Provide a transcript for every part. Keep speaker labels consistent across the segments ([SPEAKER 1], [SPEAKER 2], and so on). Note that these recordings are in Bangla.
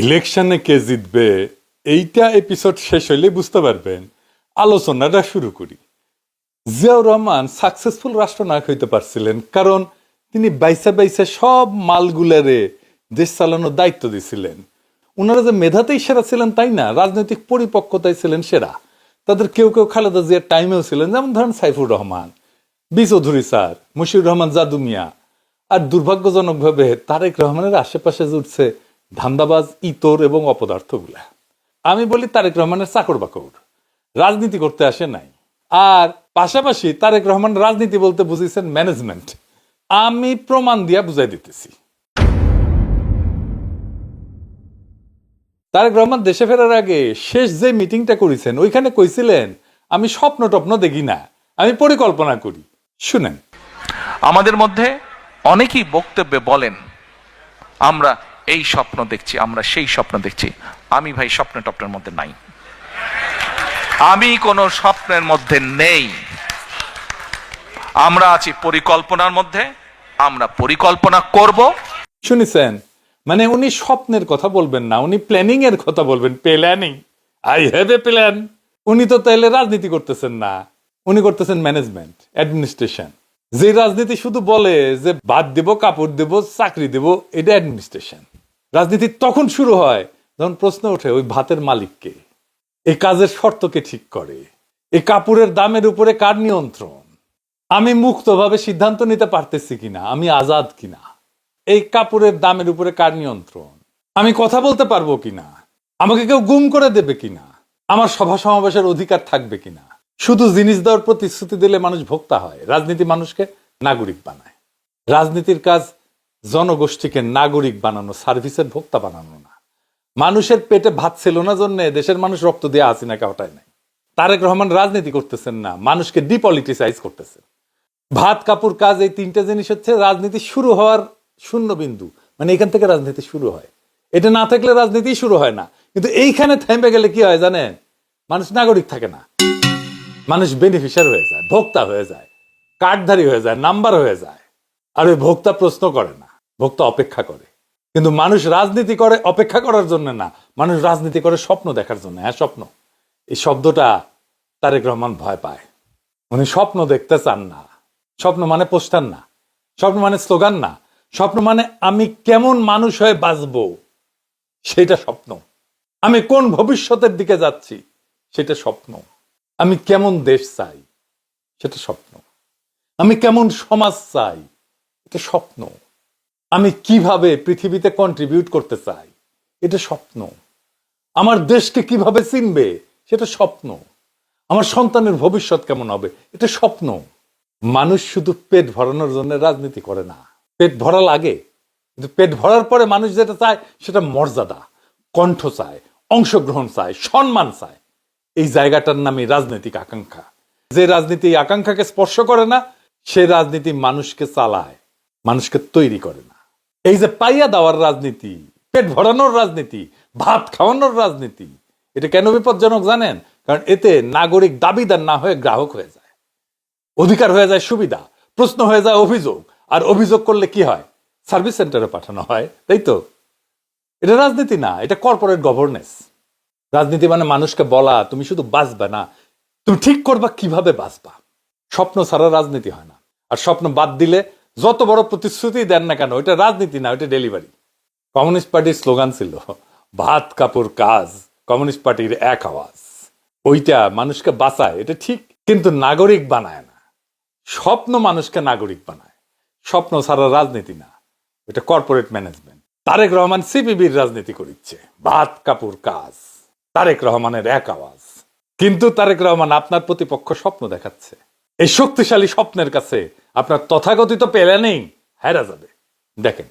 [SPEAKER 1] ইলেকশনে কে জিতবে এইটা এপিসোড শেষ হইলে বুঝতে পারবেন। আলোচনাটা শুরু করি। জিয়াউর রহমান সাকসেসফুল রাষ্ট্রনায়ক হইতে পারছিলেন কারণ তিনি বাইসা বাইসা সব মালগুলারে দেশ চালানোর দায়িত্ব দিছিলেন। ওনারা যে মেধাতেই সেরা ছিলেন তাই না, রাজনৈতিক পরিপক্কতায় ছিলেন সেরা। তাদের কেউ কেউ খালেদা জিয়ার টাইমেও ছিলেন, যেমন ধরেন সাইফুর রহমান, বি চৌধুরী স্যার, মুশিউর রহমান জাদু মিয়া। আর দুর্ভাগ্যজনকভাবে তারেক রহমানের আশেপাশে জুটছে ধান্দাবাজ, ইতর এবং অপদার্থগুলা। আমি বলি তারেক রহমানের চাকর বাকর, রাজনীতি করতে আসে নাই। আর পাশাপাশি তারেক রহমান রাজনীতি বলতে বুঝিয়েছেন ম্যানেজমেন্ট। আমি প্রমাণ দিয়া বুঝাই দিতেছি। তারেক রহমান দেশে ফেরার আগে শেষ যে মিটিংটা করেছেন ওইখানে কইছিলেন, আমি স্বপ্ন টপ্ন দেখি না, আমি পরিকল্পনা করি। শুনেন,
[SPEAKER 2] আমাদের মধ্যে অনেকেই বক্তব্যে বলেন আমরা এই স্বপ্ন দেখছি, আমরা সেই স্বপ্ন দেখছি। আমি ভাই স্বপ্ন টপ্নের মধ্যে নাই, আমি কোনো স্বপ্নের মধ্যে নেই। আমরা আছি পরিকল্পনার মধ্যে, আমরা পরিকল্পনা করব।
[SPEAKER 1] শুনেছেন, মানে উনি স্বপ্নের কথা বলবেন না, উনি প্ল্যানিং এর কথা বলবেন। Planning, I have a plan. উনি তো তাইলে রাজনীতি করতেছেন না, উনি করতেছেন ম্যানেজমেন্ট, অ্যাডমিনিস্ট্রেশন। যে রাজনীতি শুধু বলে যে ভাত দেব, কাপড় দেব, চাকরি দেব, এটা অ্যাডমিনিস্ট্রেশন। রাজনীতি তখন শুরু হয় যখন প্রশ্ন ওঠে ওই ভাতের মালিককে, এই কাজের শর্তকে ঠিক করে, এই কাপড়ের দামের উপরে কার নিয়ন্ত্রণ, আমি মুক্তভাবে সিদ্ধান্ত নিতে পারতেছি কিনা, আমি আজাদ কিনা, এই কাপড়ের দামের উপরে কার নিয়ন্ত্রণ, আমি কথা বলতে পারবো কিনা, আমাকে কেউ গুম করে দেবে কিনা, আমার সভা সমাবেশের অধিকার থাকবে কিনা। শুধু জিনিস দেওয়ার প্রতিশ্রুতি দিলে মানুষ ভোক্তা হয়, রাজনীতি মানুষকে নাগরিক বানায়। রাজনীতির কাজ জনগোষ্ঠীকে নাগরিক বানানো, সার্ভিসের ভোক্তা বানানো না। মানুষের পেটে ভাত ছিল না জন্য দেশের মানুষ রক্ত দিয়ে হাসিনাকে হটায় নাই। তারেক রহমান রাজনীতি করতেছেন না, মানুষকে ডিপলিটিসাইজ করতেছেন। ভাত কাপড় কাজ, এই তিনটা জিনিস হচ্ছে রাজনীতি শুরু হওয়ার শূন্য বিন্দু। মানে এখান থেকে রাজনীতি শুরু হয়, এটা না থাকলে রাজনীতি শুরু হয় না। কিন্তু এইখানে থেমে গেলে কি হয় জানেন, মানুষ নাগরিক থাকে না, মানুষ বেনিফিশিয়ারি হয়ে যায়, ভোক্তা হয়ে যায়, কার্ডধারী হয়ে যায়, নাম্বার হয়ে যায়। আর ওই ভোক্তা প্রশ্ন করে না, ভোক্তা অপেক্ষা করে। কিন্তু মানুষ রাজনীতি করে অপেক্ষা করার জন্য না, মানুষ রাজনীতি করে স্বপ্ন দেখার জন্য। হ্যাঁ, স্বপ্ন, এই শব্দটা তারেক রহমান ভয় পায়। উনি স্বপ্ন দেখতে চান না। স্বপ্ন মানে পোস্টার না, স্বপ্ন মানে স্লোগান না, স্বপ্ন মানে আমি কেমন মানুষ হয়ে বাঁচবো সেটা স্বপ্ন। আমি কোন ভবিষ্যতের দিকে যাচ্ছি সেটা স্বপ্ন। আমি কেমন দেশ চাই সেটা স্বপ্ন। আমি কেমন সমাজ চাই এটা স্বপ্ন। আমি কিভাবে পৃথিবীতে কন্ট্রিবিউট করতে চাই এটা স্বপ্ন। আমার দেশকে কিভাবে চিনবে সেটা স্বপ্ন। আমার সন্তানের ভবিষ্যৎ কেমন হবে এটা স্বপ্ন। মানুষ শুধু পেট ভরানোর জন্য রাজনীতি করে না। পেট ভরা লাগে, কিন্তু পেট ভরার পরে মানুষ যেটা চায় সেটা মর্যাদা, কণ্ঠ চায়, অংশগ্রহণ চায়, সম্মান চায়। এই জায়গাটার নামই রাজনৈতিক আকাঙ্ক্ষা। যে রাজনীতি এই আকাঙ্ক্ষাকে স্পর্শ করে না সে রাজনীতি মানুষকে চালায়, মানুষকে তৈরি করে না। এই যে পাইয়া দেওয়ার রাজনীতি, পেট ভরানোর রাজনীতি, ভাত খাওয়ানোর রাজনীতি, এটা কেন বিপজ্জনক জানেন? কারণ এতে নাগরিক দাবিদার না হয়ে গ্রাহক হয়ে যায়, অধিকার হয়ে যায় সুবিধা, প্রশ্ন হয়ে যায় অভিযোগ। আর অভিযোগ করলে কি হয়? সার্ভিস সেন্টারে পাঠানো হয়, তাই তো? এটা রাজনীতি না, এটা কর্পোরেট গভর্নেন্স। রাজনীতি মানে মানুষকে বলা তুমি শুধু বাঁচবে না, তুমি ঠিক করবা কিভাবে বাঁচবা। স্বপ্ন ছাড়া রাজনীতি হয় না। আর স্বপ্ন বাদ দিলে যত বড় প্রতিশ্রুতি দেন না কেন, এটা রাজনীতি না, ওটা ডেলিভারি। কমিউনিস্ট পার্টির স্লোগান ছিল ভাত কাপড় কাজ, কমিউনিস্ট পার্টির এক আওয়াজ। ওইটা মানুষকে বাঁচায়, এটা ঠিক, কিন্তু নাগরিক বানায় না। স্বপ্ন মানুষকে নাগরিক বানায়। স্বপ্ন ছাড়া রাজনীতি না, এটা কর্পোরেট ম্যানেজমেন্ট। তারেক রহমান সিপিবির রাজনীতি করিচ্ছে, ভাত কাপড় কাজ, তারেক রহমানের এক আওয়াজ। কিন্তু তারেক রহমান আপনার প্রতিপক্ষ স্বপ্ন দেখাচ্ছে। এই শক্তিশালী স্বপ্নের কাছে আপনার তথাকথিত প্ল্যানিং হেরা যাবে। দেখেন,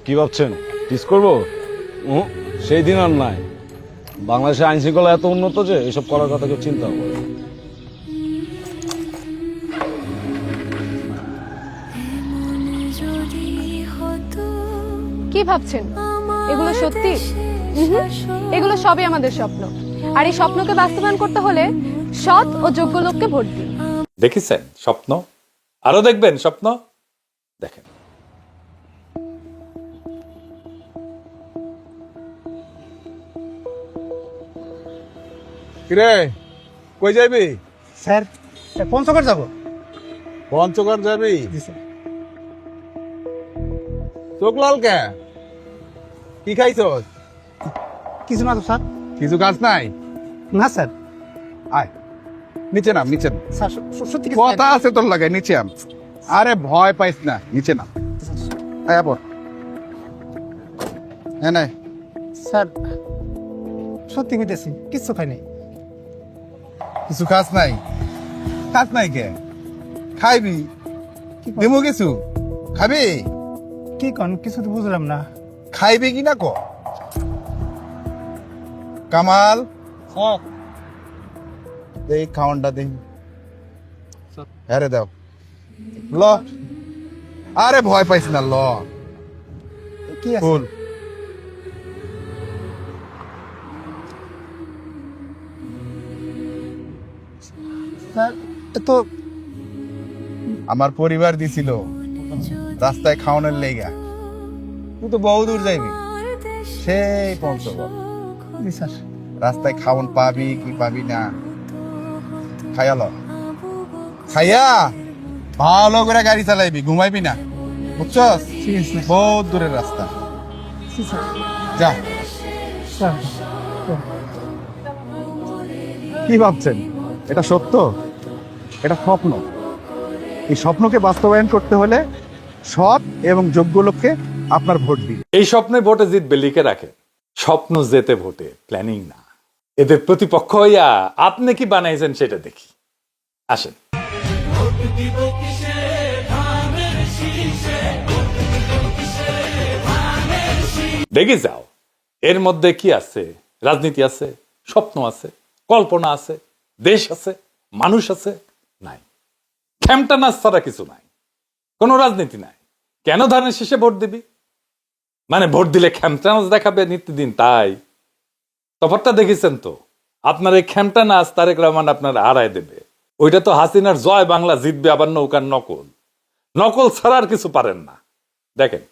[SPEAKER 3] কি ভাবছেন টিস করবো? সেই দিন আর নাই। বাংলাদেশের আইন শৃঙ্খলা এত উন্নত যে এসব করার কথা কেউ চিন্তা করে।
[SPEAKER 4] কি ভাবছেন এগুলো সত্যি? এগুলো সবই আমাদের স্বপ্ন, আর এই স্বপ্নকে বাস্তবায়ন করতে হলে সৎ ও যোগ্য লোককে ভোট দিন।
[SPEAKER 1] দেখেছেন স্বপ্ন, আরো দেখবেন স্বপ্ন, দেখেন।
[SPEAKER 5] কিরে কই যাবি?
[SPEAKER 6] স্যার পঞ্চগড় যাব।
[SPEAKER 5] পঞ্চগড় যাবি?
[SPEAKER 6] জি স্যার।
[SPEAKER 5] চোখ লাল কে? কি খাইছস?
[SPEAKER 6] কিছু না তো স্যার।
[SPEAKER 5] কিছু কাজ নাই?
[SPEAKER 6] না স্যার।
[SPEAKER 5] আয় নিচে নাম, নিচে নাম।
[SPEAKER 6] স্যার সত্যি কিছু
[SPEAKER 5] কথা আছে তোর লাগে, নিচে আম। আরে ভয় পাইস না, নিচে নাম। আয় বল। হ্যাঁ নাই
[SPEAKER 6] স্যার সত্যি কইতেছি কিচ্ছু খাই নাই।
[SPEAKER 5] কিছু কাজ নাই? কাজ নাই কে? খাইবি? দেবো কিছু খাবি?
[SPEAKER 6] কি কন কিছু তো বুঝলাম না।
[SPEAKER 5] খাইবি কি না ক? কামাল এই খাওয়ানটা দে। হ্যাঁ রে দাও ল। আরে ভয় পাইস না, ল।
[SPEAKER 6] কি আছে
[SPEAKER 5] ফুল
[SPEAKER 6] স্যার? তো
[SPEAKER 5] আমার পরিবার দিছিল রাস্তায় খাওয়ানোর লেগা। তুই তো বহু দূর যাইবি, সেই পঞ্চগড়।
[SPEAKER 6] জি স্যার।
[SPEAKER 5] রাস্তায় খাওয়ান পাবি কি পাবি না খাইয়া ল। খাইয়া ভালো করে গাড়ি চালাইবি, ঘুমাইবি না, বুঝছস?
[SPEAKER 6] ঠিক আছে
[SPEAKER 5] বহুত দূরের রাস্তা।
[SPEAKER 6] জি স্যার।
[SPEAKER 5] যা।
[SPEAKER 6] স্যার
[SPEAKER 7] কি ভাবছেন এটা সত্য? এটা স্বপ্ন। এই স্বপ্নকে বাস্তবায়ন করতে হলে সৎ এবং যোগ্য লোককে আপনার ভোট দিন।
[SPEAKER 1] এই স্বপ্নে ভোটে জিতবে লিখে রাখেন, স্বপ্ন জেতে ভোটে, প্ল্যানিং না। এদের প্রতিপক্ষ হইয়া আপনি কি বানাইছেন সেটা দেখি, আসেন। দেখে যাও এর মধ্যে কি আছে। রাজনীতি আছে, স্বপ্ন আছে, কল্পনা আছে, দেশ আছে, মানুষ আছে? নাই। খেমটা নাচ ছাড়া কিছু নাই, কোনো রাজনীতি নাই। কেন ধানের শেষে ভোট দিবি? মানে ভোট দিলে খেমটা নাচ দেখাবে নিত্যদিন, তাই? তফাৎটা দেখেছেন তো? আপনার এই খেমটা নাচ তারেক রহমান আপনার হারায় দেবে। ওইটা তো হাসিনার জয় বাংলা জিতবে, আবার নৌকার নকল। নকল ছাড়া আর কিছু পারেন না। দেখেন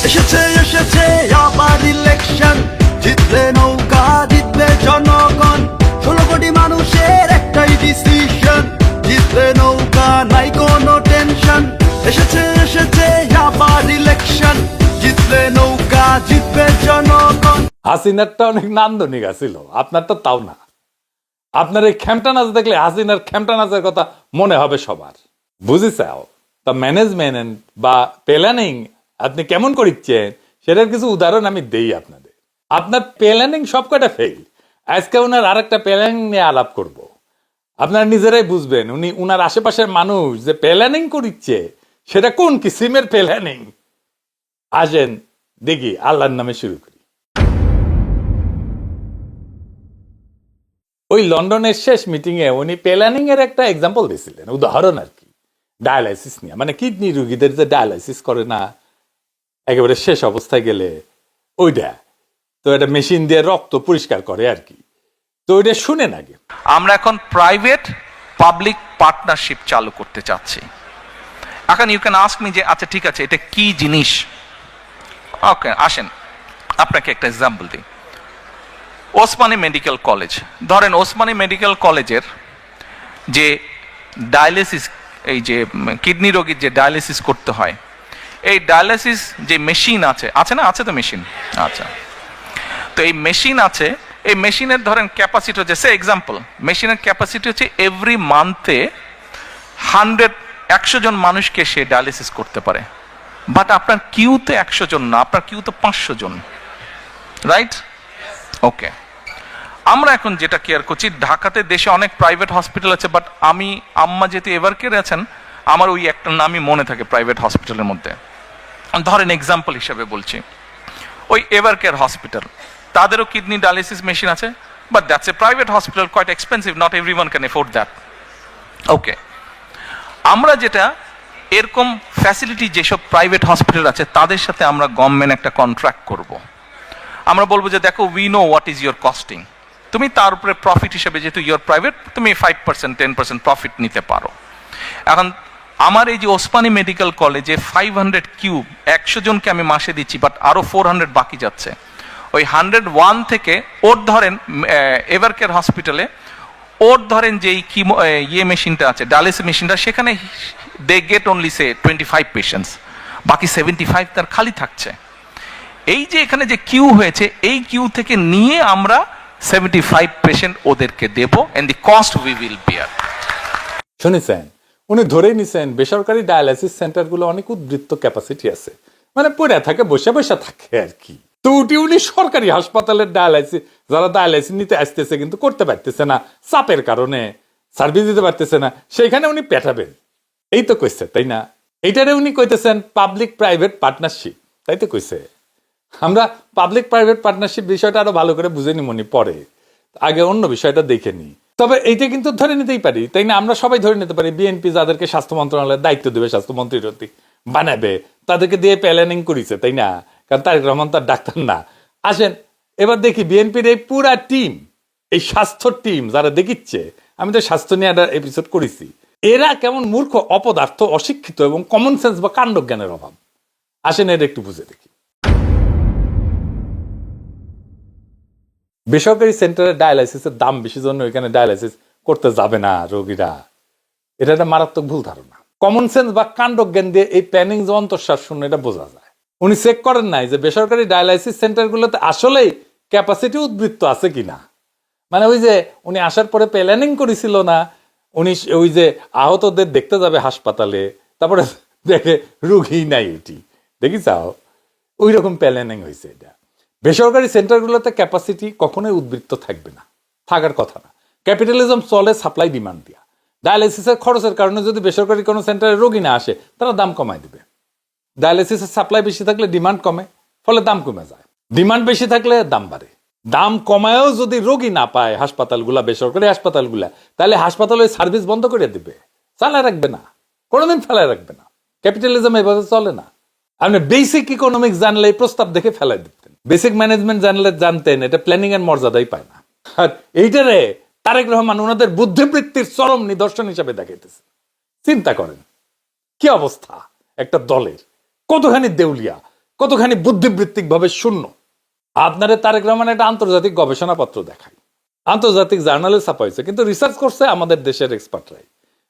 [SPEAKER 8] এসেছে এসেছে আবার ইলেকশন, জিতবে নৌকা জিতবে জনগণ, 16 কোটি মানুষের একটাই ডিসিশন, জিতবে নৌকা নাই কোনো টেনশন। এসেছে এসেছে আবার ইলেকশন, জিতবে নৌকা জিতবে জনগণ।
[SPEAKER 1] হাসিনারটা অনেক নান্দনিক আছিল, আপনারটা তাও না। আপনার এই খেমটা নাচ দেখলে হাসিনার খেমটা নাচের কথা মনে হবে সবার। বুঝেছাও? তা ম্যানেজমেন্ট বা প্ল্যানিং আপনি কেমন করিচ্ছেন সেটার কিছু উদাহরণ আমি দেই আপনাদের। আপনার প্ল্যানিং সবকটা ফেল। আজকে ওনার আরেকটা প্ল্যানিং নিয়ে আলাপ করব। আপনারা নিজেরাই বুঝবেন উনি উনার আশেপাশের মানুষ যে প্ল্যানিং করিচ্ছে সেটা কোন কিসিমের প্ল্যানিং। আসেন দেখি, আল্লাহর নামে শুরু করি। ওই লন্ডনের শেষ মিটিং এ উনি প্ল্যানিং এর একটা এক্সাম্পল দিয়েছিলেন, উদাহরণ আর কি, ডায়ালাইসিস নিয়ে। মানে কিডনি রোগীদের যে ডায়ালাইসিস করে না, একেবারে শেষ অবস্থায় গেলে ওইটা তো একটা মেশিন দিয়ে রক্ত পরিষ্কার করে আর কি। তো ওইটা শুনে আগে
[SPEAKER 2] আমরা এখন প্রাইভেট পাবলিক পার্টনারশিপ চালু করতে চাচ্ছি। এখন ইউ ক্যান আস্ক মি যে আচ্ছা ঠিক আছে এটা কি জিনিস। ওকে আসেন আপনাকে একটা এক্সাম্পল দিই। ওসমানী মেডিকেল কলেজ, ধরেন ওসমানী মেডিকেল কলেজের যে ডায়ালিসিস, এই যে কিডনি রোগীর যে ডায়ালিসিস করতে হয়, এই ডায়ালিসিস যে মেশিন আছে, আছে না? আছে তো মেশিন। আচ্ছা, তো এই মেশিন আছে, এই মেশিনের ধরেন ক্যাপাসিটি হচ্ছে, সে এক্সাম্পল, মেশিনের ক্যাপাসিটি হচ্ছে এভরি মান্থে 100 জন মানুষকে সে ডায়ালিসিস করতে পারে। বাট আপনার কিউতে 100 জন না, আপনার কিউতে 500 জন, রাইট? ওকে, আমরা এখন যেটা কেয়ার করছি, ঢাকাতে দেশে অনেক প্রাইভেট হসপিটাল আছে, বাট আমি আম্মা যেহেতু এভার কেয়ারে আছেন, আমার ওই একটা নামই মনে থাকে প্রাইভেট হসপিটালের মধ্যে। ধরেন এক্সাম্পল হিসেবে বলছি, ওই এভার কেয়ার হসপিটাল, তাদেরও কিডনি ডায়ালিসিস মেশিন আছে, but that's a private hospital, quite expensive, not everyone can afford that. Okay, আমরা যেটা এরকম ফ্যাসিলিটি যেসব প্রাইভেট হসপিটাল আছে তাদের সাথে আমরা গভর্নমেন্ট একটা কন্ট্রাক্ট করব। আমরা বলবো যে দেখো, we know what is your costing, তুমি তার উপরে প্রফিট হিসেবে, যেহেতু ইয়োর প্রাইভেট, তুমি 5% 10% প্রফিট নিতে পারো। এখন আমার এই যে ওসমানী মেডিকেল কলেজে 500 কিউব 100 জনকে আমি মাসে দিচ্ছি, বাট আরো 400 বাকি যাচ্ছে। ওই 101 থেকে ওর ধরেন এভার কেয়ার হসপিটালে ওর ধরেন যে ইয়ে মেশিনটা আছে, ডায়ালিসিস মেশিনটা, সেখানে they get only say 25 patients, বাকি 75 তার খালি থাকছে। এই যে এখানে যে কিউ হয়েছে, এই কিউ থেকে নিয়ে আমরা 75 পেশেন্ট ওদেরকে দেব, and the cost we will bear.
[SPEAKER 1] শুনেছেন, উনি ধরেই নিছেন বেসরকারি ডায়ালাইসিস সেন্টারগুলো অনেক উদ্বৃত্ত ক্যাপাসিটি আছে, মানে পড়ে থাকে, বসে বসে থাকে আর কি। তো উনি সরকারি হাসপাতালের ডায়ালাইসিস, যারা ডায়ালাইসিস নিতে আসতেছে কিন্তু করতে পারতেছে না, চাপের কারণে সার্ভিস দিতে পারতেছে না, সেইখানে উনি পেটাবেন, এই তো কইছে, তাই না? এইটারে উনি কইতেছেন পাবলিক প্রাইভেট পার্টনারশিপ, তাই তো কইছে। আমরা পাবলিক প্রাইভেট পার্টনারশিপ বিষয়টা আরো ভালো করে বুঝে নিমনি পরে, আগে অন্য বিষয়টা দেখে নি। তবে এইটা কিন্তু ধরে নিতেই পারি, তাই না? আমরা সবাই ধরে নিতে পারি, বিএনপি যাদেরকে স্বাস্থ্য মন্ত্রণালয়ের দায়িত্ব দেবে, স্বাস্থ্যমন্ত্রী বানাবে, তাদেরকে দিয়ে প্ল্যানিং করেছে, তাই না? কারণ তারেক রহমান তার ডাক্তার না। আসেন এবার দেখি বিএনপির এই পুরা টিম, এই স্বাস্থ্য টিম যারা দেখিচ্ছে, আমি তো স্বাস্থ্য নিয়ে একটা এপিসোড করেছি, এরা কেমন মূর্খ, অপদার্থ, অশিক্ষিত এবং কমন সেন্স বা কাণ্ডজ্ঞানের অভাব। আসেন এটা একটু বুঝে দেখি। বেসরকারি সেন্টারে ডায়ালাইসিসের দাম বেশি জন্য এখানে ডায়ালাইসিস করতে যাবে না রোগীরা, এটা একটা মারাত্মক ভুল ধারণা। কমন সেন্স বা কাণ্ডজ্ঞান দিয়ে এই প্ল্যানিং যে অন্তঃশ্বাস শূন্য, এটা বোঝা যায়। উনি চেক করেন নাই যে বেসরকারি ডায়ালাইসিস সেন্টারগুলোতে আসলেই ক্যাপাসিটি উদ্বৃত্ত আছে কিনা। মানে ওই যে উনি আসার পরে প্ল্যানিং করেছিল না, উনি ওই যে আহতদের দেখতে যাবে হাসপাতালে, তারপরে দেখে রুগী নাই, এটি দেখি চাও, ওই রকম প্ল্যানিং হয়েছে। এটা বেসরকারি সেন্টারগুলোতে ক্যাপাসিটি কখনোই উদ্বৃত্ত থাকবে না, থাকার কথা না। ক্যাপিটালিজম চলে সাপ্লাই ডিমান্ড দিয়া। ডায়ালিসিসের খরচের কারণে যদি বেসরকারি কোনো সেন্টারে রোগী না আসে, তারা দাম কমায় দিবে। ডায়ালিসিসের সাপ্লাই বেশি থাকলে ডিমান্ড কমে, ফলে দাম কমে যায়। ডিমান্ড বেশি থাকলে দাম বাড়ে। দাম কমায়ও যদি রোগী না পায় হাসপাতালগুলা, বেসরকারি হাসপাতালগুলা, তাহলে হাসপাতাল ওই সার্ভিস বন্ধ করে দিবে, চালায় রাখবে না, কোনোদিন ফেলায় রাখবে না। ক্যাপিটালিজম এভাবে চলে না। আপনি বেসিক ইকোনমিক্স জানলে এই প্রস্তাব দেখে ফেলাই দিতেন, বেসিক ম্যানেজমেন্ট জানলে জানতেন এটা প্ল্যানিং এর মর্যাদাই পায় না। আর এইটারে তারেক রহমান ওনাদের বুদ্ধিবৃত্তির চরম নিদর্শন হিসাবে দেখাইতেছে। চিন্তা করেন কি অবস্থা একটা দলের, কতখানি দেউলিয়া, কতখানি বুদ্ধিবৃত্তিক ভাবে শূন্য। আপনারা তারেক রহমান একটা আন্তর্জাতিক গবেষণাপত্র দেখায়, আন্তর্জাতিক জার্নালে ছাপা হয়েছে, কিন্তু রিসার্চ করছে আমাদের দেশের এক্সপার্টরাই।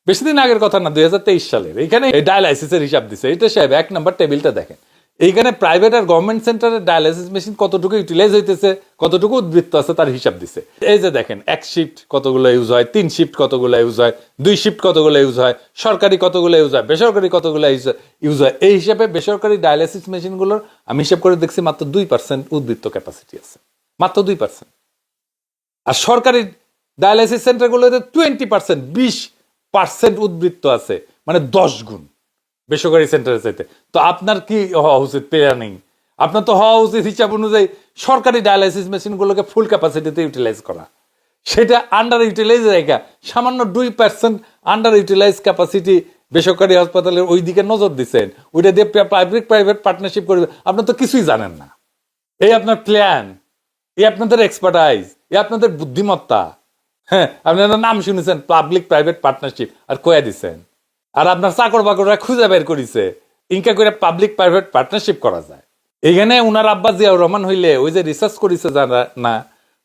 [SPEAKER 1] বেশি দিন আগের কথা না, 2023 সালের। এখানে ডায়ালাইসিসের হিসাব দিছে। এটা সাহেব 1 নম্বর টেবিলটা দেখেন, এইখানে প্রাইভেট আর গভর্নমেন্ট সেন্টারের ডায়ালাইসিস মেশিন কতটুকু ইউটিলাইজ হইতেছে, কতটুকু উদ্বৃত্ত আছে তার হিসাব দিছে। এই যে দেখেন, 1 শিফট কতগুলো ইউজ হয়, 3 শিফট কতগুলো ইউজ হয়, 2 শিফট কতগুলো ইউজ হয়, সরকারি কতগুলো ইউজ হয়, বেসরকারি কতগুলো ইউজ হয়। এই হিসাবে বেসরকারি ডায়ালাইসিস মেশিনগুলোর আমি হিসাব করে দেখছি মাত্র 2% উদ্বৃত্ত ক্যাপাসিটি আছে, মাত্র 2%। আর সরকারি ডায়ালাইসিস সেন্টারগুলোতে 20%, 20% উদ্বৃত্ত আছে, মানে 10 গুণ বেসরকারি সেন্টারের চাইতে। তো আপনার কি হওয়া উচিত প্ল্যানিং? আপনার তো হওয়া উচিত হিসাব অনুযায়ী সরকারি ডায়ালাইসিস মেশিনগুলোকে ফুল ক্যাপাসিটিতে ইউটিলাইজ করা। সেটা আন্ডার ইউটিলাইজ জায়গা, সামান্য 2% আন্ডার ইউটিলাইজ ক্যাপাসিটি বেসরকারি হাসপাতালের ওই দিকে নজর দিচ্ছেন, ওইটা দিয়ে পাবলিক প্রাইভেট পার্টনারশিপ করবে। আপনার তো কিছুই জানেন না। এই আপনার প্ল্যান, এই আপনাদের এক্সপার্টাইজ, এই আপনাদের বুদ্ধিমত্তা। হ্যাঁ, আপনারা নাম শুনেছেন পাবলিক প্রাইভেট পার্টনারশিপ, আর কয়া দিচ্ছেন। আর আপনার চাকর বাকররা খুঁজে বের করেছে ইনকা করে পাবলিক প্রাইভেট পার্টনারশিপ করা যায়। এইখানে উনার আব্বা জিয়াউর রহমান হইলে ওই যে রিসার্চ করেছে যারা না,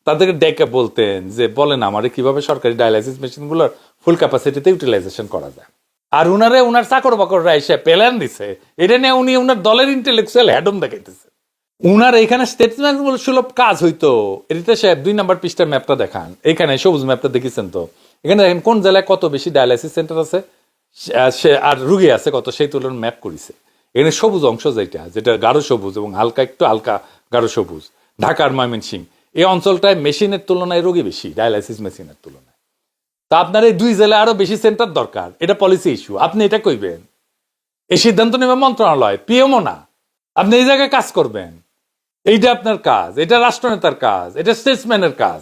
[SPEAKER 1] তাদেরকে ডেকে বলতেন যে বলেন আমারে কিভাবে সরকারি ডায়ালাইসিস মেশিনগুলোর ফুল ক্যাপাসিটিতে ইউটিলাইজেশন করা যায়। আর উনারে উনার চাকর বাকররা এসে প্ল্যান দিছে, এটা নিয়ে উনি উনার দলের ইন্টেলেকচুয়াল হ্যাডম দেখাইতেছে। উনার এখানে স্টেটসম্যান সুলভ কাজ হইতো। এটা সাহেব 2 নম্বর পৃষ্ঠার ম্যাপটা দেখান, এখানে সবুজ ম্যাপটা দেখেছেন তো, এখানে দেখেন কোন জেলায় কত বেশি ডায়ালাইসিস সেন্টার আছে আর রুগী আছে কত, সেই তুলনায় ম্যাপ করেছে। এখানে সবুজ অংশ যেটা গাঢ় সবুজ এবং একটু হালকা গাঢ় সবুজ, ঢাকার ময়মনসিংহ, এই অঞ্চলটায় মেশিনের তুলনায় রোগী বেশি, ডায়ালাইসিস মেশিনের তুলনায়। তা আপনার এই 2 জেলায় আরো বেশি সেন্টার দরকার, এটা পলিসি ইস্যু। আপনি এটা কইবেন, এই সিদ্ধান্ত নেবে মন্ত্রণালয়, পিএমও না। আপনি এই জায়গায় কাজ করবেন, এইটা আপনার কাজ, এটা রাষ্ট্রনেতার কাজ, এটা স্টেটসম্যানের কাজ।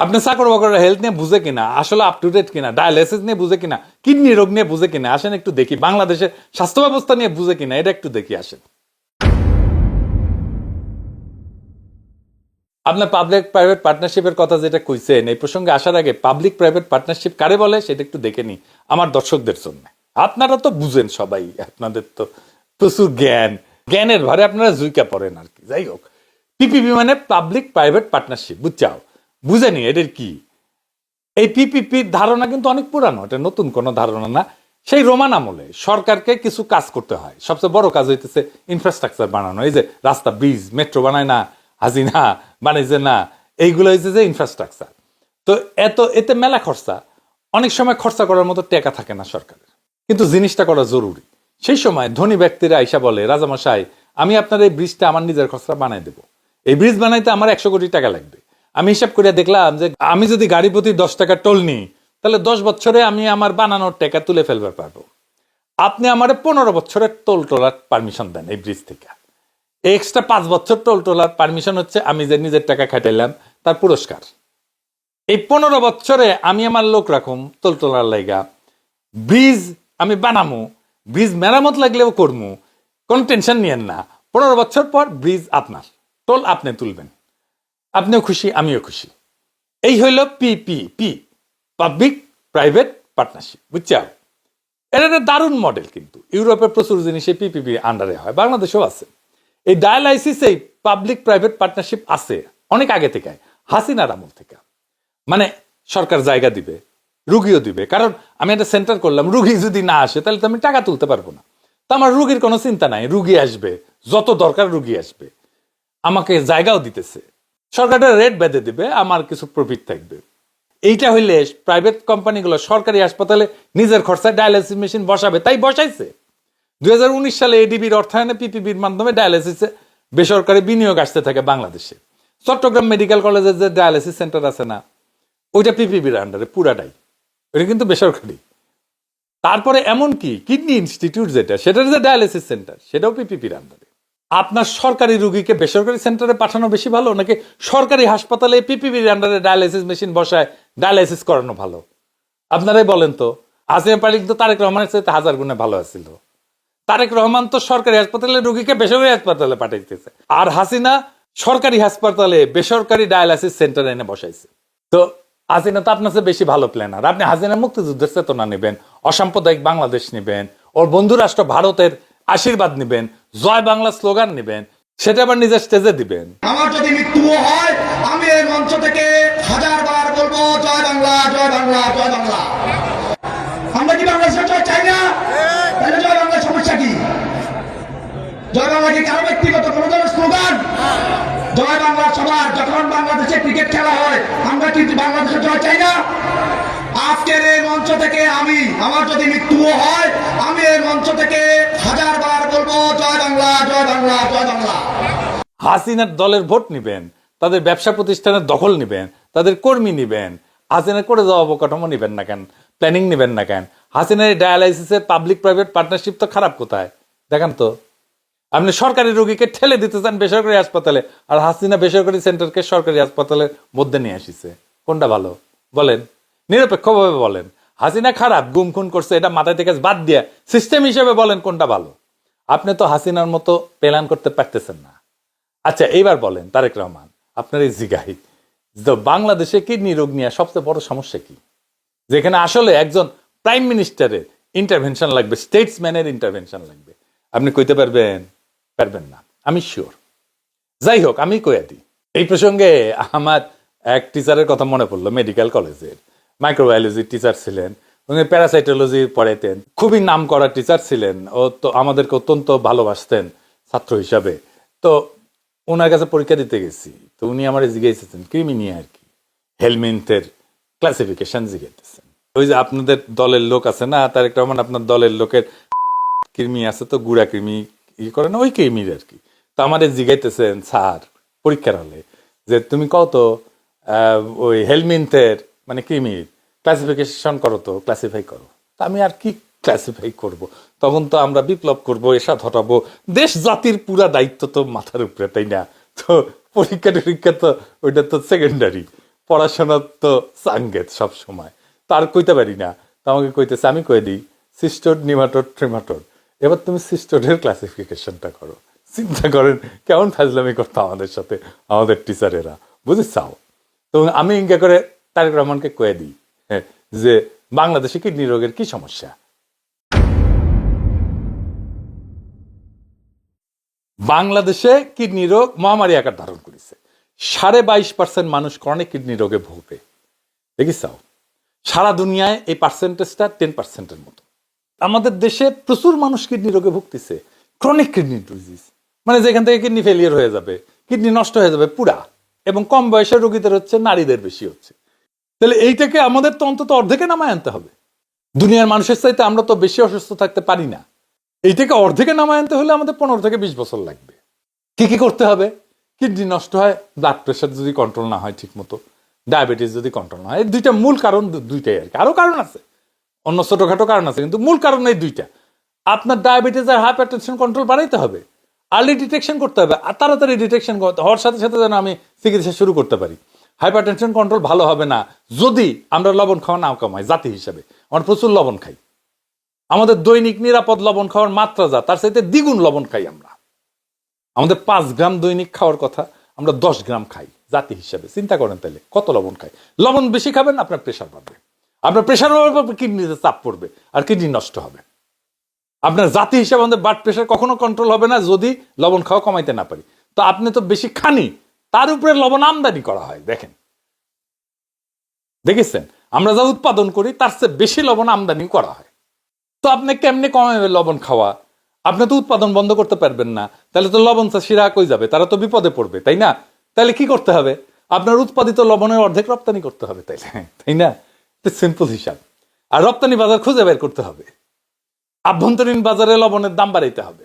[SPEAKER 1] আপনি চাকর বাকরের হেলথ নিয়ে বুঝে কিনা, আসলে আপ টু ডেট কিনা, ডায়ালিসিস নিয়ে বুঝে কিনা, কিডনি রোগ নিয়ে বুঝে কিনা, আসেন একটু দেখি। বাংলাদেশের স্বাস্থ্য ব্যবস্থা নিয়ে বুঝে কিনা, এটা একটু দেখি, আসেন। আপনার পাবলিক প্রাইভেট পার্টনারশিপের কথা যেটা কইছেন, এই প্রসঙ্গে আসার আগে পাবলিক প্রাইভেট পার্টনারশিপ কারে বলে সেটা একটু দেখে নি আমার দর্শকদের জন্য। আপনারা তো বুঝেন সবাই, আপনাদের তো প্রচুর জ্ঞানের ভারে আপনারা জুইকা পড়েন আর কি। যাই হোক, পিপিপি মানে পাবলিক প্রাইভেট পার্টনারশিপ, বুঝছাও? বুঝেনি এটার কি? এই পিপিপির ধারণা কিন্তু অনেক পুরানো, এটা নতুন কোনো ধারণা না। সেই রোমান আমলে সরকারকে কিছু কাজ করতে হয়, সবচেয়ে বড় কাজ হইতেছে ইনফ্রাস্ট্রাকচার বানানো। এই যে রাস্তা, ব্রিজ, মেট্রো বানায় না, হাসিনা বানাইছে না, এইগুলো হয়েছে যে ইনফ্রাস্ট্রাকচার। তো এতে মেলা খরচা, অনেক সময় খরচা করার মতো টাকা থাকে না সরকারের, কিন্তু জিনিসটা করা জরুরি। সেই সময় ধনী ব্যক্তিরা আইসা বলে, রাজামশাই আমি আপনার এই ব্রিজটা আমার নিজের খরচা বানাই দেবো, এই ব্রিজ বানাইতে আমার 100 কোটি টাকা লাগবে। আমি হিসাব করে দেখলাম যে আমি যদি গাড়ি প্রতি 10 টাকা টোল নিই, তাহলে 10 বছরে আমি আমার বানানোর টাকা তুলে ফেলবার পারবো। আপনি আমার 15 বছরের টোল টোলার পারমিশন দেন এই ব্রিজ থেকে। এক্সট্রা 5 বছর টোল টোলার পারমিশন হচ্ছে আমি যে নিজের টাকা খাটাইলাম তার পুরস্কার। এই 15 বছরে আমি আমার লোক রাখুম টোল টোলার লাইগা, ব্রিজ আমি বানামু, ব্রিজ মেরামত লাগলেও করমু, কোন টেনশন নিয়েন না। 15 বছর পর ব্রিজ আপনার, টোল আপনি তুলবেন, আপনিও খুশি আমিও খুশি। এই হইল পিপিপি, পাবলিক প্রাইভেট পার্টনারশিপ, বুঝছো? এটা একটা দারুণ মডেল, কিন্তু ইউরোপের প্রচুর জিনিস এই পিপিপি আন্ডারে হয়, বাংলাদেশেও আছে। এই ডায়ালাইসিস এই পাবলিক প্রাইভেট পার্টনারশিপ আছে অনেক আগে থেকে, হাসিনার আমল থেকে। মানে সরকার জায়গা দিবে, রুগীও দিবে। কারণ আমি একটা সেন্টার করলাম, রুগী যদি না আসে তাহলে তো আমি টাকা তুলতে পারবো না। তো আমার রুগীর কোনো চিন্তা নাই, রুগী আসবে, যত দরকার রুগী আসবে, আমাকে জায়গাও দিতেছে, সরকারের রেট বেঁধে দিবে, আমার কিছু প্রফিট থাকবে। এইটা হইলে প্রাইভেট কোম্পানিগুলো সরকারি হাসপাতালে নিজের খরচায় ডায়ালাইসিস মেশিন বসাবে, তাই বসাইছে। 2019 সালে এডিবির অর্থায়নে পিপিপির মাধ্যমে ডায়ালাইসিসে বেসরকারি বিনিয়োগ আসতে থাকে বাংলাদেশে। চট্টগ্রাম মেডিকেল কলেজের যে ডায়ালাইসিস সেন্টার আছে না, ওইটা পিপিপির আন্ডারে পুরাটাই, ওইটা কিন্তু বেসরকারি। তারপরে এমন কি কিডনি ইনস্টিটিউট যেটা, সেটার যে ডায়ালাইসিস সেন্টার, সেটাও পিপিপির আন্ডারে। আপনার সরকারি রুগীকে বেসরকারি সেন্টারে পাঠানো বেশি ভালো, নাকি সরকারি হাসপাতালে পিপিপির আন্ডারে ডায়ালাইসিস মেশিন বসায় ডায়ালাইসিস করানো ভালো? আপনারাই বলেন তো। আসিফ আলী তো তারেক রহমানের চাইতে 1000 গুণে ভালো আছিল। তারেক রহমান তো সরকারি হাসপাতালে রুগীকে বেসরকারি হাসপাতালে পাঠাইতেছে, আর হাসিনা সরকারি হাসপাতালে বেসরকারি ডায়ালাইসিস সেন্টার এনে বসাইছে। তো হাসিনা তো আপনার বেশি ভালো প্ল্যানার। আপনি হাসিনা মুক্তিযুদ্ধের চেতনা নেবেন, অসাম্প্রদায়িক বাংলাদেশ নেবেন, ওর বন্ধু রাষ্ট্র ভারতের আশীর্বাদ নেবেন, জয় বাংলা স্লোগান নেবেন, সেটা আবার নিজের স্টেজে দিবেন।
[SPEAKER 8] আমার যদি মৃত্যুও হয়, আমি এই মঞ্চ থেকে 1000 বার বলবো জয় বাংলা, জয় বাংলা, জয় বাংলা। আমরা কি বাংলাদেশের জয় চাই না? তাহলে জয় বাংলার সমস্যা কি? জয় বাংলা কি কারো ব্যক্তিগত কোনো ধরনের স্লোগান? জয় বাংলা সবার। যখন বাংলাদেশে ক্রিকেট খেলা হয়, আমরা কি বাংলাদেশের জয় চাই না? আজকের এই মঞ্চ থেকে আমার যদি মৃত্যুও হয়, আমি এই মঞ্চ থেকে 1000 বার বলবো জয় বাংলা, জয় বাংলা, জয় বাংলা।
[SPEAKER 1] হাসিনার দলের ভোট নিবেন, তাদের ব্যবসা প্রতিষ্ঠানের দখল নিবেন, তাদের কর্মী নিবেন, হাসিনার করে যাওয়া অবকাঠামো নিবেন না কেন, প্ল্যানিং নিবেন না কেন? হাসিনার ডায়ালাইসিসের পাবলিক প্রাইভেট পার্টনারশিপ তো খারাপ কোথায় দেখান তো। আপনি সরকারি রোগীকে ঠেলে দিতে চান বেসরকারি হাসপাতালে, আর হাসিনা বেসরকারি সেন্টারকে সরকারি হাসপাতালের মধ্যে নিয়ে আসিছে। কোনটা ভালো বলেন? নিরপেক্ষভাবে বলেন। হাসিনা খারাপ, গুম খুন করছে, এটা মাথায় থেকে বাদ দিয়ে সিস্টেম হিসেবে বলেন কোনটা ভালো। আপনি তো হাসিনার মতো প্ল্যান করতে পারতেছেন না। আচ্ছা এইবার বলেন তারেক রহমান, আপনার এই জিগাই বাংলাদেশে কিডনি রোগ নিয়ে সবচেয়ে বড় সমস্যা কি? যেখানে আসলে একজন প্রাইম মিনিস্টারের ইন্টারভেনশন লাগবে, স্টেটসম্যানের ইন্টারভেনশন লাগবে, আপনি কইতে পারবেন? পারবেন না, আমি শিওর। যাই হোক, আমি কইয়া দিই। এই প্রসঙ্গে আমার এক টিচারের কথা মনে পড়লো, মেডিকেল কলেজের মাইক্রোবায়োলজির টিচার ছিলেন, উনি প্যারাসাইটোলজি পড়াইতেন, খুবই নাম করা টিচার ছিলেন। ও তো আমাদেরকে অত্যন্ত ভালোবাসতেন ছাত্র হিসাবে। তো ওনার কাছে পরীক্ষা দিতে গেছি, তো উনি আমার জিজ্ঞাসেছেন কৃমি নিয়ে আর কি, হেলমিন্থের ক্লাসিফিকেশন জিজ্ঞাসেছেন। ওই যে আপনাদের দলের লোক আছে না, তারেক রহমান, আপনার দলের লোকের কৃমি আছে তো, গুড়া কৃমি ই করে না, ওই কৃমির আর কি। তো আমাদের জিজ্ঞাইতেছেন স্যার পরীক্ষার হলে, যে তুমি কত ওই হেলমিন্থের মানে কৃমির ক্লাসিফিকেশন করো, তো ক্লাসিফাই করো। তা আমি আর কি ক্লাসিফাই করব, তখন তো আমরা বিপ্লব করব, এসাদ হটাবো, দেশ জাতির পুরা দায়িত্ব তো মাথার উপরে, তাই না? তো পরীক্ষা টরীক্ষা তো ওইটা তো সেকেন্ডারি, পড়াশোনা তো সাঙ্গেত সব সময়, তার কইতে পারি না। তো আমাকে কইতেছে, আমি কয়ে দিই সিস্টোড, নিমাটোড, ট্রিমাটোড, এবার তুমি সিস্টোডের ক্লাসিফিকেশনটা করো। চিন্তা করেন কেমন ফাজলামি করতো আমাদের সাথে আমাদের টিচারেরা, বুঝেছাও? তো আমি ইঙ্গা করে তারেক রহমানকে কয়ে দিই যে বাংলাদেশে কিডনি রোগের কি সমস্যা। বাংলাদেশে কিডনি রোগ মহামারী আকার ধারণ করেছে। 22.5% মানুষ ক্রনিক কিডনি রোগে ভুগবে, দেখিসাও? সারা দুনিয়ায় এই পার্সেন্টেজটা 10%-এর মতো। আমাদের দেশে প্রচুর মানুষ কিডনি রোগে ভুগতেছে, ক্রনিক কিডনি ডিজিজ, মানে যেখান থেকে কিডনি ফেলিয়ার হয়ে যাবে, কিডনি নষ্ট হয়ে যাবে পুরা, এবং কম বয়সের রোগীদের হচ্ছে, নারীদের বেশি হচ্ছে। তাহলে এইটাকে আমাদের তো অন্তত অর্ধেকে নামায় আনতে হবে। দুনিয়ার মানুষের চাইতে আমরা তো বেশি অসুস্থ থাকতে পারি না, এইটাকে অর্ধেকে নামায় আনতে হলে আমাদের 15 থেকে 20 বছর লাগবে। কি কি করতে হবে? কিডনি নষ্ট হয়, ব্লাড প্রেশার যদি কন্ট্রোল না হয় ঠিক মতো, ডায়াবেটিস যদি কন্ট্রোল না হয়, এই দুইটা মূল কারণ, দুইটাই আর কি। আরো কারণ আছে, অন্য ছোটখাটো কারণ আছে, কিন্তু মূল কারণ এই দুইটা। আপনার ডায়াবেটিস আর হাইপারটেনশন কন্ট্রোল বাড়াইতে হবে, আর্লি ডিটেকশন করতে হবে, আর তাড়াতাড়ি ডিটেকশন হওয়ার সাথে সাথে যেন আমি চিকিৎসা শুরু করতে পারি। হাইপারটেনশন কন্ট্রোল ভালো হবে না যদি আমরা লবণ খাওয়া না কমাই। জাতি হিসাবে আমরা প্রচুর লবণ খাই, আমাদের দৈনিক নিরাপদ লবণ খাওয়ার মাত্রা যা, তার চাইতে দ্বিগুণ লবণ খাই আমরা। আমাদের 5 গ্রাম দৈনিক খাওয়ার কথা, আমরা 10 গ্রাম খাই জাতি হিসাবে। চিন্তা করেন তাহলে কত লবণ খাই। লবণ বেশি খাবেন, আপনার প্রেশার বাড়বে, আপনার প্রেশার বাড়বে, কিডনিতে চাপ পড়বে, আর কিডনি নষ্ট হবে। আপনার জাতি হিসাবে আমাদের ব্লাড প্রেশার কখনো কন্ট্রোল হবে না যদি লবণ খাওয়া কমাইতে না পারি। তো আপনি তো বেশি খানি, তার উপরে লবণ আমদানি করা হয়। দেখেছেন আমরা যা উৎপাদন করি তার চেয়ে বেশি লবণ আমদানি করা হয়। তো আপনি কেমনে কমাবে লবণ খাওয়া? আপনি তো উৎপাদন বন্ধ করতে পারবেন না, তাহলে তো লবণ চাষিরা কই যাবে? তারা তো বিপদে পড়বে, তাই না? তাহলে কি করতে হবে? আপনার উৎপাদিত লবণের অর্ধেক রপ্তানি করতে হবে, তাই না? সিম্পল হিসাব। আর রপ্তানি বাজার খুঁজে বের করতে হবে, আভ্যন্তরীণ বাজারে লবণের দাম বাড়াইতে হবে।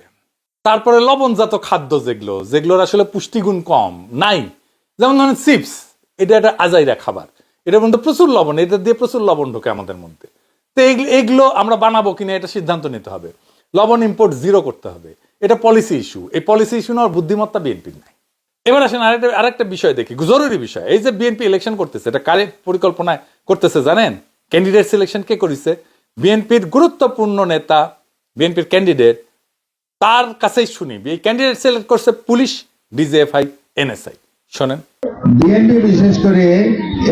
[SPEAKER 1] তারপরে লবণজাত খাদ্য যেগুলোর আসলে পুষ্টিগুণ কম নাই, যেমন ধরেন চিপস, এটা একটা আজাইরা খাবার, এটার মধ্যে প্রচুর লবণ, এটা দিয়ে প্রচুর লবণ ঢোকে আমাদের মধ্যে। তো এগুলো আমরা বানাবো কিনা এটা সিদ্ধান্ত নিতে হবে। লবণ ইম্পোর্ট 0 করতে হবে, এটা পলিসি ইস্যু। এই পলিসি ইস্যু নেওয়ার বুদ্ধিমত্তা বিএনপির নাই। এবার আসেন আরেকটা বিষয় দেখি, জরুরি বিষয়। এই যে বিএনপি ইলেকশন করতেছে, এটা কারে পরিকল্পনায় করতেছে জানেন? ক্যান্ডিডেট সিলেকশন কে করেছে? বিএনপির গুরুত্বপূর্ণ নেতা, বিএনপির ক্যান্ডিডেট, তার কাছেই শুনি। এই ক্যান্ডিডেট সিলেক্ট করছে পুলিশ, ডিজিএফআই, এনএসআই। শোনেন,
[SPEAKER 9] বিএনপি বিশেষ করে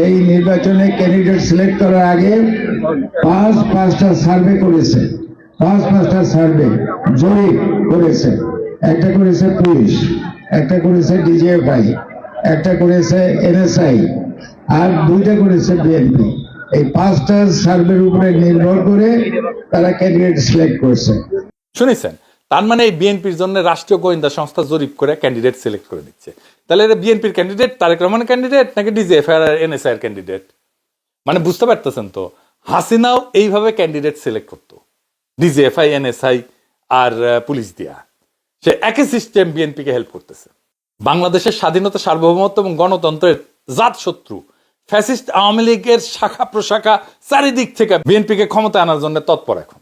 [SPEAKER 9] এই নির্বাচনে ক্যান্ডিডেট সিলেক্ট করার আগে 5টা সার্ভে করেছে, 5টা সার্ভে জরিপ করেছে। একটা করেছে পুলিশ, একটা করেছে ডিজিএফআই, একটা করেছে এনএসআই, আর 2টা করেছে বিএনপি। এই 5টা সার্ভের উপরে নির্ভর করে তারা ক্যান্ডিডেট সিলেক্ট করছে।
[SPEAKER 1] শুনেছেন? তার মানে এই বিএনপির জন্য রাষ্ট্রীয় গোয়েন্দা সংস্থা জরিপ করে ক্যান্ডিডেট সিলেক্ট করে দিচ্ছে। তাহলে এটা বিএনপির ক্যান্ডিডেট, তারেক রহমানের ক্যান্ডিডেট, নাকি ডিজিএফআই আর এনএসআই এর ক্যান্ডিডেট? মানে বুঝতে পারতেছেন তো, হাসিনাও এইভাবে ক্যান্ডিডেট সিলেক্ট করতো, ডিজিএফআই, এনএসআই আর পুলিশ দিয়া। সে একই সিস্টেম বিএনপিকে হেল্প করতেছে। বাংলাদেশের স্বাধীনতা, সার্বভৌমত্ব এবং গণতন্ত্রের জাত শত্রু ফ্যাসিস্ট আওয়ামী লীগের শাখা প্রশাখা চারিদিক থেকে বিএনপিকে ক্ষমতা আনার জন্য তৎপর। এখন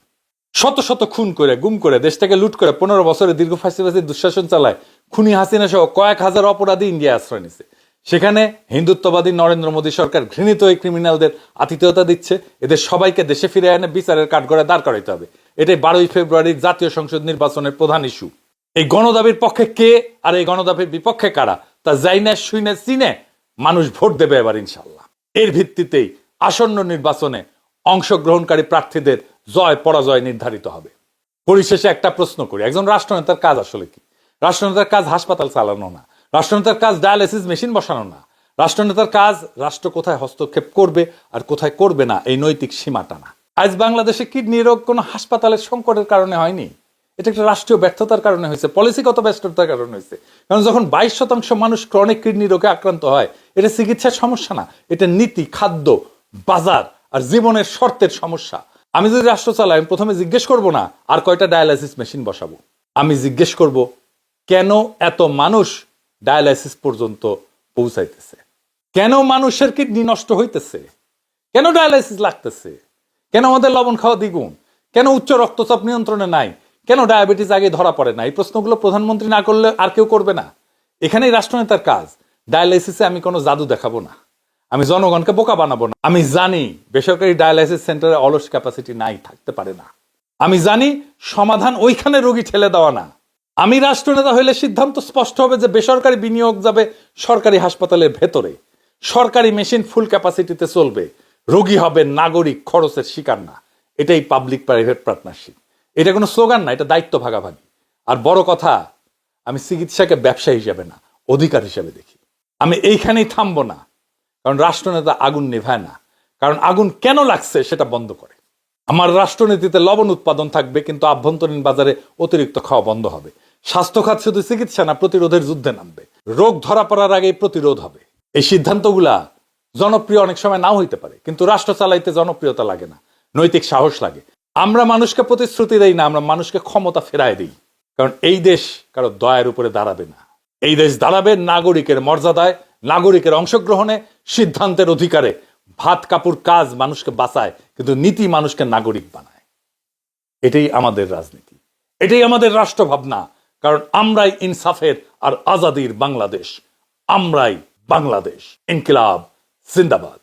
[SPEAKER 1] শত শত খুন করে, গুম করে, দেশটাকে লুট করে 15 বছরে দীর্ঘ ফাঁসিবাসী দুঃশাসন চালায় খুনি হাসিনা সহ কয়েক হাজার অপরাধী ইন্ডিয়া আশ্রয় নিছে। সেখানে হিন্দুত্ববাদী নরেন্দ্র মোদী সরকার ঘৃণিত এই ক্রিমিনালদের আতিথেয়তা দিচ্ছে। এদের সবাইকে দেশে ফিরে এনে বিচারের কাঠগড়ায় দাঁড় করাইতে হবে। এটাই 12ই ফেব্রুয়ারির জাতীয় সংসদ নির্বাচনের প্রধান ইস্যু। এই গণদাবির পক্ষে কে আর এই গণদাবির বিপক্ষে কারা তা যাইনে শুইনে চিনে মানুষ ভোট দেবে এবার ইনশাল্লাহ। এর ভিত্তিতেই আসন্ন নির্বাচনে অংশগ্রহণকারী প্রার্থীদের জয় পরাজয় নির্ধারিত হবে। পরিশেষে একটা প্রশ্ন করি, একজন রাষ্ট্রনেতার কাজ আসলে কি? রাষ্ট্রনেতার কাজ হাসপাতাল চালানো না, রাষ্ট্রনেতার কাজ ডায়ালিসিস মেশিন বসানো না। রাষ্ট্রনেতার কাজ রাষ্ট্র কোথায় হস্তক্ষেপ করবে আর কোথায় করবে না এই নৈতিক সীমা টানা। আজ বাংলাদেশে কিডনি রোগ কোনো হাসপাতালের সংকটের কারণে হয়নি, এটা একটা রাষ্ট্রীয় ব্যর্থতার কারণে হয়েছে, পলিসিগত ব্যর্থতার কারণে হয়েছে। কারণ যখন 22% মানুষ ক্রনিক কিডনি রোগে আক্রান্ত হয়, এটা চিকিৎসার সমস্যা না, এটা নীতি, খাদ্য, বাজার আর জীবনের শর্তের সমস্যা। আমি যদি রাষ্ট্র চালাই, আমি প্রথমে জিজ্ঞেস করব না আর কয়টা ডায়ালাইসিস মেশিন বসাবো, আমি জিজ্ঞেস করব কেন এত মানুষ ডায়ালাইসিস পর্যন্ত পৌঁছাইতেছে, কেন মানুষের কিডনি নষ্ট হইতেছে, কেন ডায়ালাইসিস লাগতেছে, কেন আমাদের লবণ খাওয়া দ্বিগুণ, কেন উচ্চ রক্তচাপ নিয়ন্ত্রণে নাই? কেন ডায়াবেটিস আগে ধরা পড়ে না? এই প্রশ্নগুলো প্রধানমন্ত্রী না করলে আর কেউ করবে না। এখানেই রাষ্ট্রনেতার কাজ। ডায়ালাইসিসে আমি কোনো জাদু দেখাবো না, আমি জনগণকে বোকা বানাবো না। আমি জানি বেসরকারি ডায়ালাইসিস সেন্টারে অলস ক্যাপাসিটি নাই, থাকতে পারে না। আমি জানি সমাধান ওইখানে রোগী ঠেলে দেওয়া না। আমি রাষ্ট্রনেতা হইলে সিদ্ধান্ত স্পষ্ট হবে যে বেসরকারি বিনিয়োগ যাবে সরকারি হাসপাতালের ভেতরে, সরকারি মেশিন ফুল ক্যাপাসিটিতে চলবে, রোগী হবে নাগরিক, খরচের শিকার না। এটাই পাবলিক প্রাইভেট পার্টনারশিপ। এটা কোনো স্লোগান না, এটা দায়িত্ব ভাগাভাগি। আর বড় কথা, আমি চিকিৎসাকে ব্যবসা হিসেবে না, অধিকার হিসেবে দেখি। আমি এইখানেই থামবো না, কারণ রাষ্ট্রনেতা আগুন নেভায় না, কারণ আগুন কেন লাগছে সেটা বন্ধ করে। আমার রাষ্ট্রনীতিতে লবণ উৎপাদন থাকবে, কিন্তু আভ্যন্তরীণ বাজারে অতিরিক্ত খাওয়া বন্ধ হবে। স্বাস্থ্য খাত শুধু চিকিৎসা না, প্রতিরোধের যুদ্ধে নামবে। রোগ ধরা পড়ার আগে প্রতিরোধ হবে। এই সিদ্ধান্তগুলা জনপ্রিয় অনেক সময় নাও হইতে পারে, কিন্তু রাষ্ট্র চালাইতে জনপ্রিয়তা লাগে না, নৈতিক সাহস লাগে। আমরা মানুষকে প্রতিশ্রুতি দেই না, আমরা মানুষকে ক্ষমতা ফেরায় দিই। কারণ এই দেশ কারো দয়ার উপরে দাঁড়াবে না। এই দেশ দাঁড়াবে নাগরিকের মর্যাদায়, নাগরিকের অংশগ্রহণে, সিদ্ধান্তের অধিকারে। ভাত কাপড় কাজ মানুষকে বাঁচায়, কিন্তু নীতি মানুষকে নাগরিক বানায়। এটাই আমাদের রাজনীতি, এটাই আমাদের রাষ্ট্র ভাবনা। কারণ আমরাই ইনসাফের আর আজাদির বাংলাদেশ, আমরাই বাংলাদেশ। ইনকিলাব জিন্দাবাদ।